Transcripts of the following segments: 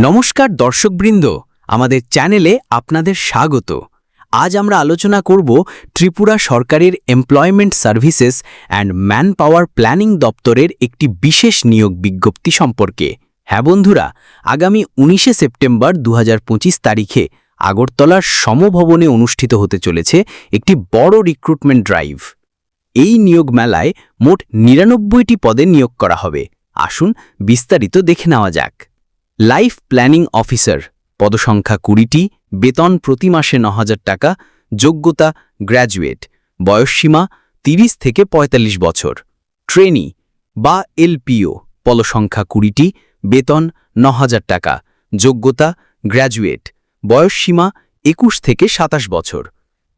নমস্কার দর্শকবৃন্দ, আমাদের চ্যানেলে আপনাদের স্বাগত। আজ আমরা আলোচনা করব ত্রিপুরা সরকারের employment services and man power planning দপ্তরের একটি বিশেষ নিয়োগ বিজ্ঞপ্তি সম্পর্কে। হ্যাঁ বন্ধুরা, আগামী 19শে সেপ্টেম্বর 2025 তারিখে আগরতলার সমভবনে অনুষ্ঠিত হতে চলেছে একটি বড় রিক্রুটমেন্ট ড্রাইভ। এই নিয়োগ মেলায় মোট 99টি পদে নিয়োগ করা হবে। আসুন বিস্তারিত দেখে নেওয়া যাক। লাইফ প্ল্যানিং অফিসার, পদসংখ্যা 20টি, বেতন প্রতি মাসে 9,000 টাকা, যোগ্যতা গ্র্যাজুয়েট, বয়সসীমা 30 থেকে 45 বছর। ট্রেনি বা এলপিও, পদসংখ্যা 20টি, বেতন 9,000 টাকা, যোগ্যতা গ্র্যাজুয়েট, বয়সসীমা 21 থেকে 27 বছর।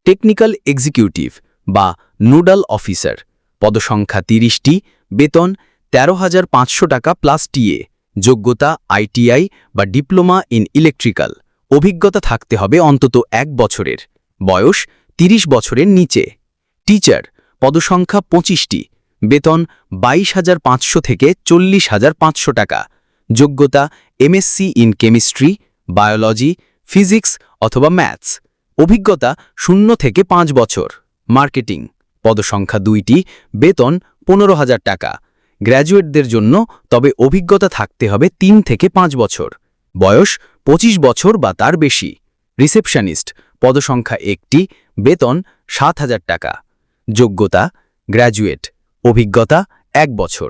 টেকনিক্যাল এক্সিকিউটিভ বা নোডাল অফিসার, পদসংখ্যা 30টি, বেতন 13,500 টাকা প্লাস টিএ, যোগ্যতা আইটিআই বা ডিপ্লোমা ইন ইলেকট্রিক্যাল, অভিজ্ঞতা থাকতে হবে অন্তত 1 বছরের, বয়স 30 বছরের নিচে। টিচার, পদসংখ্যা 25টি, বেতন 22,500 থেকে 40,500 টাকা, যোগ্যতা MSc in chemistry, biology, physics অথবা ম্যাথস, অভিজ্ঞতা 0 থেকে 5 বছর। মার্কেটিং, পদসংখ্যা 2টি, বেতন 15,000 টাকা, গ্র্যাজুয়েটদের জন্য, তবে অভিজ্ঞতা থাকতে হবে 3 থেকে 5 বছর, বয়স 25 বছর বা তার বেশি। রিসেপশনিস্ট, পদসংখ্যা 1টি, বেতন 7,000 টাকা, যোগ্যতা গ্র্যাজুয়েট, অভিজ্ঞতা 1 বছর,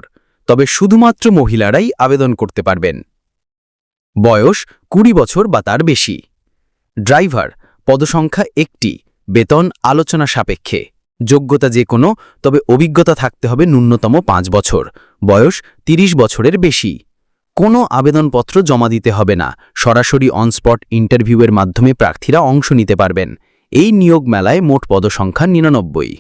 তবে শুধুমাত্র মহিলারাই আবেদন করতে পারবেন, বয়স 20 বছর বা তার বেশি। ড্রাইভার, পদসংখ্যা 1টি, বেতন আলোচনা সাপেক্ষে, যোগ্যতা যে কোনো, তবে অভিজ্ঞতা থাকতে হবে ন্যূনতম 5 বছর, বয়স 30 বছরের বেশি। কোনো আবেদনপত্র জমা দিতে হবে না, সরাসরি অনস্পট ইন্টারভিউয়ের মাধ্যমে প্রার্থীরা অংশ নিতে পারবেন। এই নিয়োগ মেলায় মোট পদসংখ্যা 99।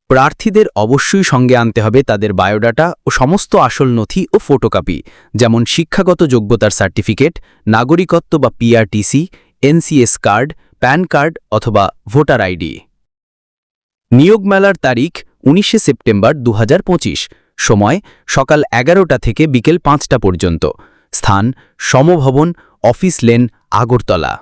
প্রার্থীদের অবশ্যই সঙ্গে আনতে হবে তাদের বায়োডাটা ও সমস্ত আসল নথি ও ফটোকপি, যেমন শিক্ষাগত যোগ্যতার সার্টিফিকেট, নাগরিকত্ব বা PRTC, NCS card, pan card অথবা ভোটার আইডি। নিয়োগ মেলার তারিখ 19শে সেপ্টেম্বর 2025, সময় সকাল 11টা থেকে বিকেল 5টা পর্যন্ত, স্থান সমভবন, অফিস লেন, আগরতলা।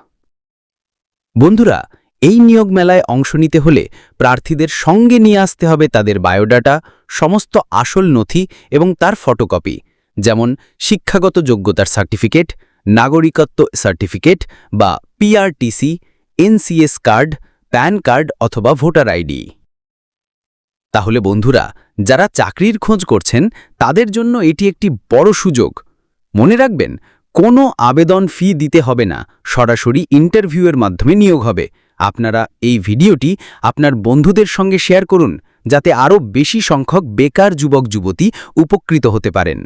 বন্ধুরা, এই নিয়োগ মেলায় অংশ নিতে হলে প্রার্থীদের সঙ্গে নিয়ে আসতে হবে তাদের বায়োডাটা, সমস্ত আসল নথি এবং তার ফটোকপি, যেমন শিক্ষাগত যোগ্যতার সার্টিফিকেট, নাগরিকত্ব সার্টিফিকেট বা PRTC, NCS card, pan card অথবা ভোটার আইডি। তাহলে বন্ধুরা, যারা চাকরির খোঁজ করছেন তাদের জন্য এটি একটি বড় সুযোগ। মনে রাখবেন, কোনো আবেদন ফি দিতে হবে না, সরাসরি ইন্টারভিউয়ের মাধ্যমে নিয়োগ হবে। আপনারা এই ভিডিওটি আপনার বন্ধুদের সঙ্গে শেয়ার করুন, যাতে আরও বেশি সংখ্যক বেকার যুবক যুবতী উপকৃত হতে পারেন।